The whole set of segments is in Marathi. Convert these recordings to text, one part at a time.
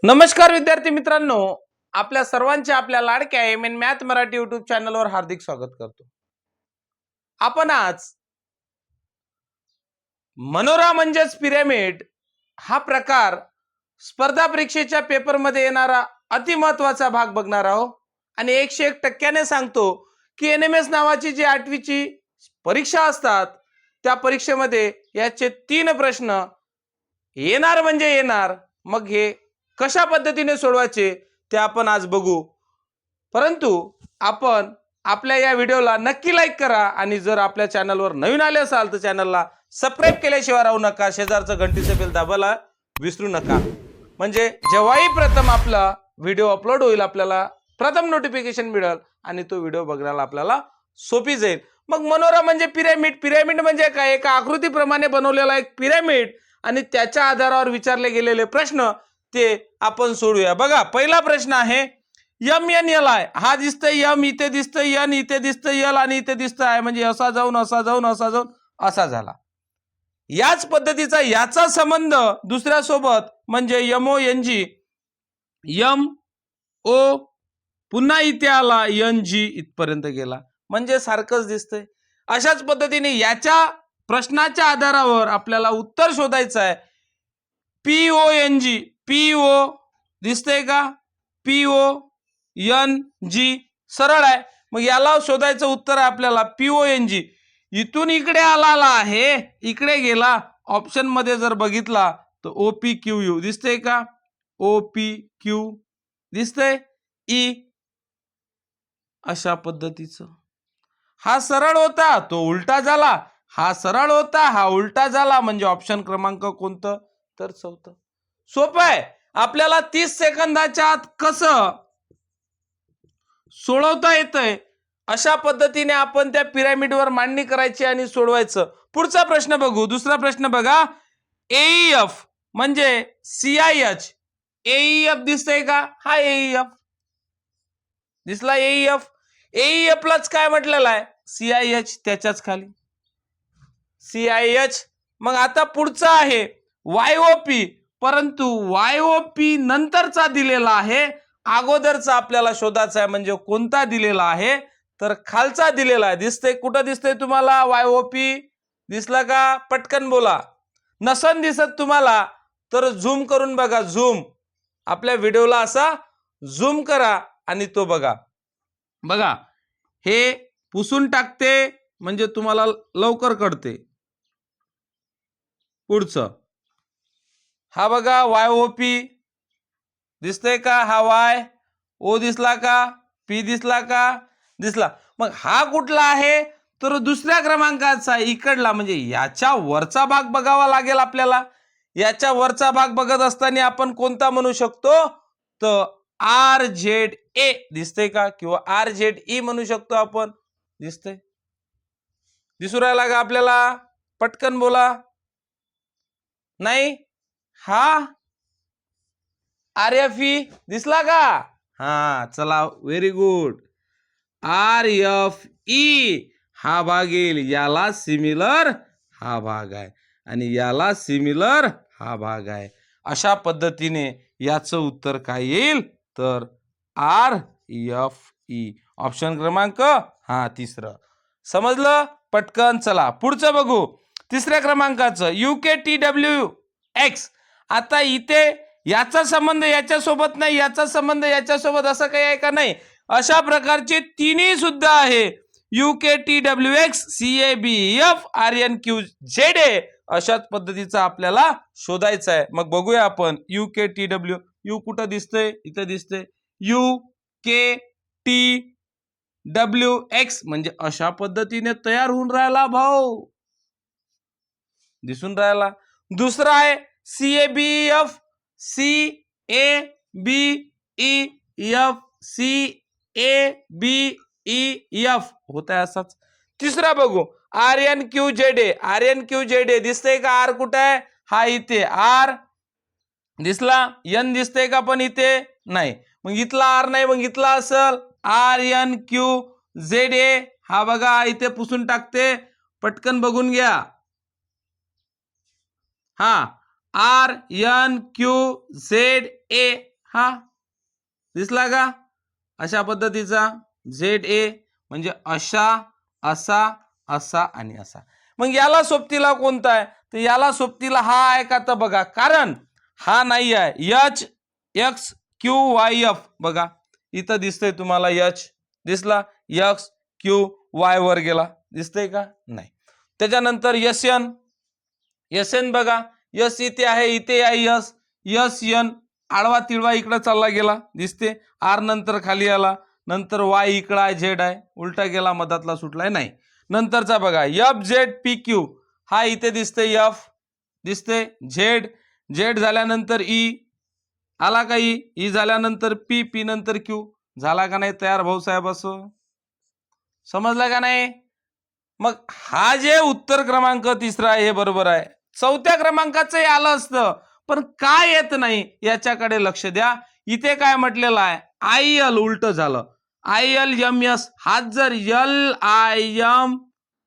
नमस्कार विद्यार्थी मित्रांनो, आपल्या सर्वांचे आपल्या लाडक्या एम.एन मॅथ मराठी यूट्यूब चॅनलवर हार्दिक स्वागत करतो. आपण आज मनोरा म्हणजेच पिरॅमिड हा प्रकार स्पर्धा परीक्षेच्या पेपरमध्ये येणारा अतिमहत्वाचा भाग बघणार आहोत. आणि 101% सांगतो की एनएमएस नावाची जी 8वीची परीक्षा असतात त्या परीक्षेमध्ये याचे 3 प्रश्न येणार म्हणजे येणार. मग हे कशा पद्धतीने सोडवायचे ते आपण आज बघू. परंतु आपण आपल्या या व्हिडिओला नक्की लाईक करा आणि जर आपल्या चॅनलवर नवीन आले असाल तर चॅनलला सबस्क्राइब केल्याशिवाय राहू नका. शेजारचं घंटीचं बेल दाबायला विसरू नका, म्हणजे जेव्हाही प्रथम आपला व्हिडिओ अपलोड होईल आपल्याला प्रथम नोटिफिकेशन मिळेल आणि तो व्हिडिओ बघायला आपल्याला सोपी जाईल. मग मनोरा म्हणजे पिरॅमिड. पिरॅमिड म्हणजे काय? एका आकृतीप्रमाणे बनवलेला एक पिरॅमिड आणि त्याच्या आधारावर विचारले गेलेले प्रश्न ते आपण सोडूया. बघा, पहिला प्रश्न आहे एम एन एल आय. हा दिसतंय एम, इथे दिसतंय एन, इथे दिसतंय एल आणि इथे दिसतंय आय, म्हणजे असा जाऊन असा जाऊन असा जाऊन असा झाला. याच पद्धतीचा याचा संबंध दुसऱ्या सोबत म्हणजे M O N G, M O पुन्हा इथे आला एन जी इथपर्यंत गेला, म्हणजे सारखंच दिसतंय. अशाच पद्धतीने याच्या प्रश्नाच्या आधारावर आपल्याला उत्तर शोधायचं आहे. P O N G, P O दिसतंय का? पी ओ एन जी सरळ आहे. मग याला शोधायचं उत्तर आहे आपल्याला पी ओ एन जी. इथून इकडे आला आहे, इकडे गेला. ऑप्शन मध्ये जर बघितला तर ओ पी क्यू यू दिसतंय का? ओ पी क्यू दिसतंय. ई अशा पद्धतीचं. हा सरळ होता, तो उलटा झाला. हा सरळ होता, हा उलटा झाला, म्हणजे ऑप्शन क्रमांक कोणतं? तर चौथं. सोपं आहे. आपल्याला 30 सेकंदाच्या आत कसं सोडवता येतंय अशा पद्धतीने आपण त्या पिरॅमिडवर मांडणी करायची आणि सोडवायचं. पुढचा प्रश्न बघू. दुसरा प्रश्न बघा. एईएफ म्हणजे सीआयएच. एईएफ दिसतंय का? हा एईएफ दिसला. एईएफ एईएफ लाच काय म्हटलेलं आहे? सीआयएच, त्याच्याच खाली सीआयएच. मग आता पुढचा आहे वायओपी, परंतु वायओपी नंतरचा दिलेला आहे, अगोदरचा आपल्याला शोधायचा आहे. म्हणजे कोणता दिलेला आहे? तर खालचा दिलेला आहे. दिसतंय? कुठं दिसतंय तुम्हाला वायओपी? दिसला का? पटकन बोला. नसन दिसत तुम्हाला तर झूम करून बघा. झूम, आपल्या व्हिडिओला असा झूम करा आणि तो बघा. बघा, हे पुसून टाकते म्हणजे तुम्हाला लवकर कळते. पुढचं हा बघा वायओपी दिसतंय का? हा वाय. ओ दिसला का? पी दिसला का? दिसला. मग हा कुठला आहे? तर दुसऱ्या क्रमांकाचा इकडला, म्हणजे याच्या वरचा भाग बघावा लागेल आपल्याला. याच्या वरचा भाग बघत असताना आपण कोणता म्हणू शकतो? तर आर झेड ए दिसतंय का? किंवा आर झेड ई म्हणू शकतो आपण. दिसतंय? दिसू राहिला का आपल्याला? पटकन बोला. नाही? हा आर एफ ई दिसला का? हा, चला, very good. R F E हा भाग येईल. याला सिमिलर हा भाग आहे आणि याला सिमिलर हा भाग आहे. अशा पद्धतीने याचं उत्तर काय येईल? तर आर एफ ई. ऑप्शन क्रमांक हा तिसरं. समजलं? पटकन चला पुढचं बघू. तिसऱ्या क्रमांकाचं युके टी डब्ल्यू एक्स. आता इथे याचा संबंध याच्यासोबत नाही, याचा संबंध याच्यासोबत, असं काही आहे का? नाही. अशा प्रकारचे तिन्ही सुद्धा आहे. U K T W X, C A B F, R N Q Z A. अशाच पद्धतीचा आपल्याला शोधायचा आहे. मग बघूया आपण. युके टी डब्ल्यू, यू कुठं दिसतंय? इथं दिसतंय. You K T W x म्हणजे अशा पद्धतीने तयार होऊन राहिला भाऊ. दिसून राहिला. दुसरा आहे C A B F, C A B E F, C A B E F होत आहे असाच. तिसरा बघू. R N Q Z A. R N Q Z A दिसतंय का? आर कुठं आहे? हा इथे. आर दिसला. एन दिसतंय का? पण इथे नाही. मग इथला आर नाही, मग इथला असल R N Q Z A. हा बघा इथे पुसून टाकते, पटकन बघून घ्या. हा R N Q Z A हा दिसला का? अशा पद्धतीचा ZA म्हणजे अशा, असा, असा आणि असा. मग याला सोबतीला कोणता आहे? तर याला सोबतीला हा आहे का? तर बघा, कारण हा नाही आहे. HXQYF बघा इथं दिसतंय तुम्हाला, H दिसला, XQY वर गेला, दिसतंय का? नाही. त्याच्यानंतर SN बघा, S इथे आहे, इथे आहे SN आडवा तिळवा इकडे चालला गेला, दिसते. R नंतर खाली आला, नंतर Y इकडे आहे, Z आहे, उलटा गेला, मधातला सुटलाय नाही. नंतरचा बघा FZPQ हा इथे दिसते, F दिसते, Z झाल्यानंतर E आला का, E झाल्यानंतर P नंतर Q झाला का नाही तयार भाऊसाहेब? असं समजलं का नाही? मग हा जे उत्तर क्रमांक तिसरा आहे हे बरोबर आहे. चौथ्या क्रमांकाचं आलं असतं, पण काय येत नाही याच्याकडे लक्ष द्या. इथे काय म्हटलेलं आहे? IL उलट झालं. ILMS हाच जर LIM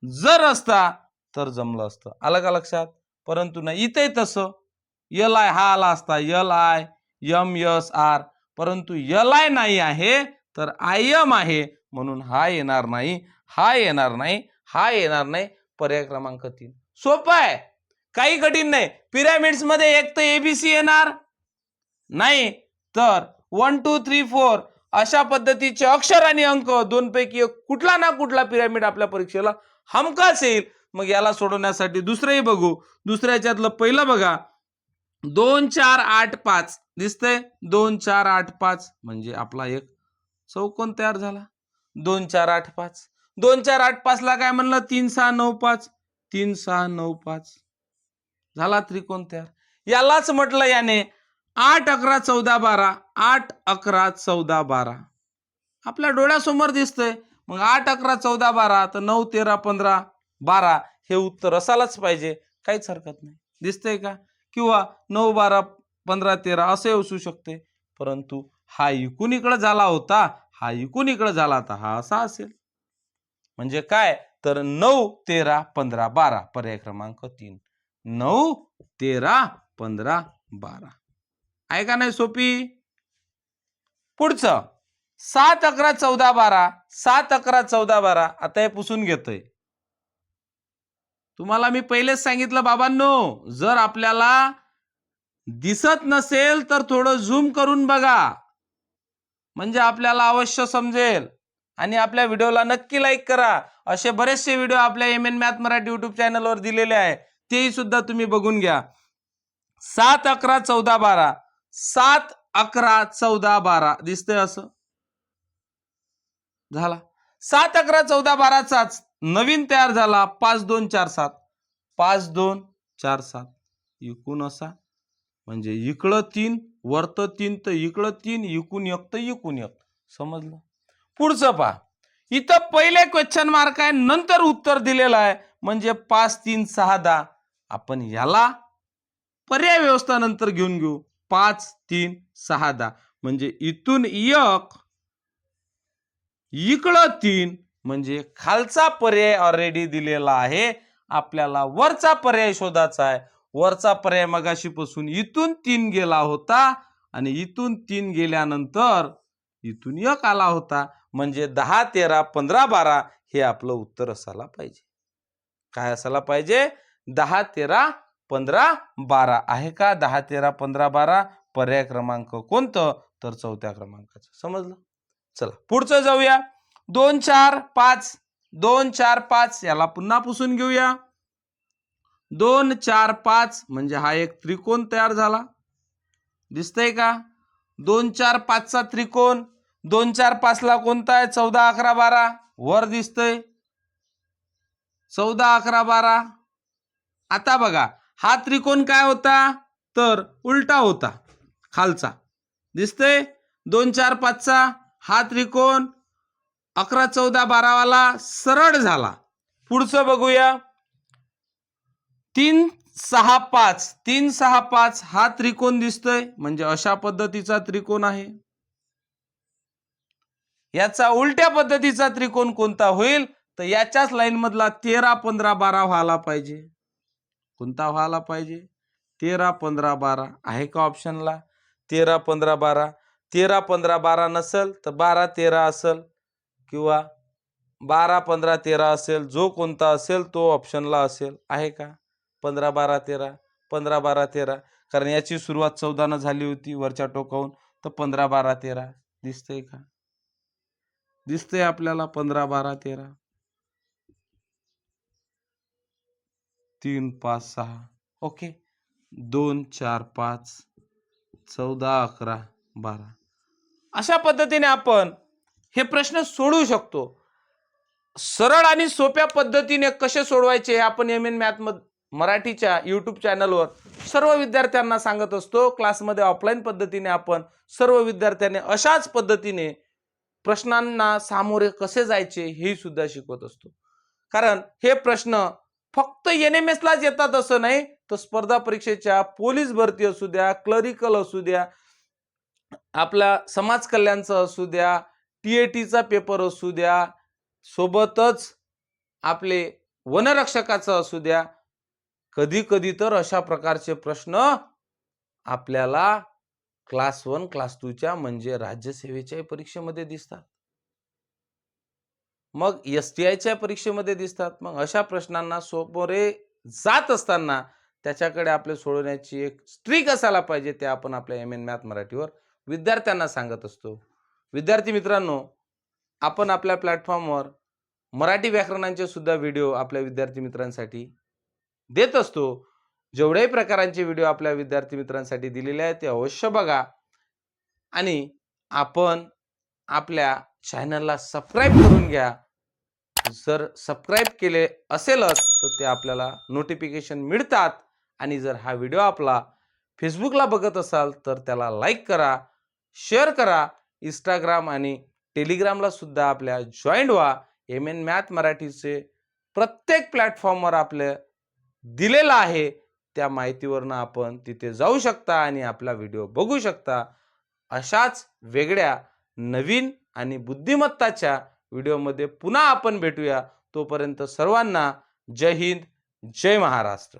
जर असता तर जमलं असतं. आलं का लक्षात? परंतु नाही, इथे तसं LI हा आला असता, LIMSR, परंतु LI नाही आहे तर IM आहे, म्हणून हा येणार नाही, हा येणार नाही, हा येणार नाही. पर्याय क्रमांक 3 सोपा आहे, काही कठीण नाही. पिरॅमिड्स मध्ये एक तर ABC येणार नाही, तर 1 2 3 4 अशा पद्धतीचे अक्षर आणि अंक दोन पैकी कुठला ना कुठला पिरॅमिड आपल्या परीक्षेला हमखास येईल. मग याला सोडवण्यासाठी दुसरंही बघू. दुसऱ्याच्यातलं पहिलं बघा, 2 4 8 5 दिसतंय, 2 4 8 5 म्हणजे आपला एक चौकोन तयार झाला. 2 4 8 5 2 4 8 5 ला काय म्हणलं? 3 6 9 5 3 6 9 5 झाला त्रिकोण तयार. यालाच म्हटलं याने 8 11 14 12 8 11 14 12 आपल्या डोळ्यासमोर दिसतंय. मग 8 11 14 12 तर 9 13 15 12 हे उत्तर असायलाच पाहिजे, काहीच हरकत नाही. दिसतंय का? किंवा 9 12 15 13 असे असू शकते, परंतु हा इकून इकडे झाला होता, हा इकून इकडे झाला होता, हा असा असेल. म्हणजे काय? तर 9 13 15 12 पर्याय क्रमांक 3. 9 13 15 12 आहे का नाही सोपी? पुढचं 7 11 14 12 7 11 14 12 आता हे पुसून घेतोय. तुम्हाला मी पहिलेच सांगितलं बाबांनो, जर आपल्याला दिसत नसेल तर थोडं झूम करून बघा, म्हणजे आपल्याला अवश्य समजेल. आणि आपल्या व्हिडिओला नक्की लाईक करा. असे बरेचसे व्हिडिओ आपल्या MN मॅथ मराठी युट्यूब चॅनलवर दिलेले आहे, तेही सुद्धा तुम्ही बघून घ्या. 7 11 14 12 7 11 14 12 दिसतंय असं झाला. 7 11 14 12चाच नवीन तयार झाला 5 2 4 7 5 2 4 7 इकून असा, म्हणजे इकडं 3 वरतं 3 तर इकडं 3 इकून 1 तर इकून 1. समजलं? पुढचं पहा. इथं पहिले क्वेश्चन मार्क आहे, नंतर उत्तर दिलेलं आहे, म्हणजे 5 3 6 10. आपण याला पर्याय व्यवस्था नंतर घेऊन घेऊ. 5 3 6 10 म्हणजे इथून 1 इकडं 3 म्हणजे खालचा पर्याय ऑलरेडी दिलेला आहे. आपल्याला वरचा पर्याय शोधायचा आहे. वरचा पर्याय मगाशीपासून इथून 3 गेला होता आणि इथून 3 गेल्यानंतर इथून 1 आला होता, म्हणजे 10 13 15 12 हे आपलं उत्तर असायला पाहिजे. काय असायला पाहिजे? 10 13 15 12 आहे का? 10 13 15 12 पर्याय क्रमांक कोणतं? तर चौथ्या क्रमांकाचं. समजलं? चला पुढचं जाऊया. 2 4 5 2 4 5 याला पुन्हा पुसून घेऊया. 2 4 5 म्हणजे हा एक त्रिकोण तयार झाला, दिसतंय का? 2 4 5 चा त्रिकोण. 2 4 5 ला कोणता आहे? 14 11 12 वर दिसतंय, 14 11 12. आता बघा, हा त्रिकोण काय होता? तर उलटा होता खालचा, दिसतंय? 2 4 5 चा हा त्रिकोण 11 14 12 वाला सरळ झाला. पुढचं बघूया. 3 6 5 3 6 5 हा त्रिकोण दिसतोय, म्हणजे अशा पद्धतीचा त्रिकोण आहे. याचा उलट्या पद्धतीचा त्रिकोण कोणता होईल? तर याच्याच लाईन मधला 13 15 12 व्हायला पाहिजे. कोणता व्हायला पाहिजे? 13 15 12 आहे का ऑप्शनला? 13 15 12, 13 15 12 नसेल तर 12 13 असेल किंवा 12 15 13 असेल, जो कोणता असेल तो ऑप्शनला असेल. आहे का? 15 12 13, 15 12 13, कारण याची सुरुवात 14 न झाली होती वरच्या टोकाहून, तर 15 12 13 दिसतंय का? दिसतंय आपल्याला 15 12 13, 3 5 6, ओके, 2 4 5, 14 11 12. अशा पद्धतीने आपण हे प्रश्न सोडवू शकतो. सरळ आणि सोप्या पद्धतीने कसे सोडवायचे हे आपण MN मॅथ मराठीच्या YouTube चॅनलवर सर्व विद्यार्थ्यांना सांगत असतो. क्लासमध्ये ऑफलाईन पद्धतीने आपण सर्व विद्यार्थ्यांनी अशाच पद्धतीने प्रश्नांना सामोरे कसे जायचे हे सुद्धा शिकवत असतो. कारण हे प्रश्न फक्त NMS लाच येतात असं नाही, तर स्पर्धा परीक्षेच्या पोलीस भरती असू द्या, क्लरिकल असू द्या, आपला समाज कल्याणचं असू द्या, TATचा पेपर असू द्या, सोबतच आपले वनरक्षकाचं असू द्या, कधी कधी तर अशा प्रकारचे प्रश्न आपल्याला क्लास 1 क्लास 2च्या म्हणजे राज्यसेवेच्या परीक्षेमध्ये दिसतात, मग STIच्या परीक्षेमध्ये दिसतात. मग अशा प्रश्नांना सोपरे जात असताना त्याच्याकडे आपले सोडवण्याची एक स्ट्रिक असायला पाहिजे, ते आपण आपल्या MN मॅथ मराठीवर विद्यार्थ्यांना सांगत असतो. विद्यार्थी मित्रांनो, आपण आपल्या प्लॅटफॉर्मवर मराठी व्याकरणांचे सुद्धा व्हिडिओ आपल्या विद्यार्थी मित्रांसाठी देत असतो. जेवढ्याही प्रकारांचे व्हिडिओ आपल्या विद्यार्थी मित्रांसाठी दिलेले आहेत ते अवश्य बघा आणि आपण आपल्या चॅनलला सबस्क्राईब करून घ्या. जर सबस्क्राईब केले असेलच तर ते आपल्याला नोटिफिकेशन मिळतात. आणि जर हा व्हिडिओ आपला फेसबुकला बघत असाल तर त्याला लाईक करा, शेअर करा. इंस्टाग्राम आणि टेलिग्रामला सुद्धा आपल्या जॉईंट व्हा. MN मॅथ मराठीचे प्रत्येक प्लॅटफॉर्मवर आपले दिलेलं आहे, त्या माहितीवरनं आपण तिथे जाऊ शकता आणि आपला व्हिडिओ बघू शकता. अशाच वेगळ्या नवीन आणि बुद्धिमत्ताच्या व्हिडिओमध्ये पुन्हा आपण भेटूया. तोपर्यंत सर्वांना जय हिंद, जय महाराष्ट्र.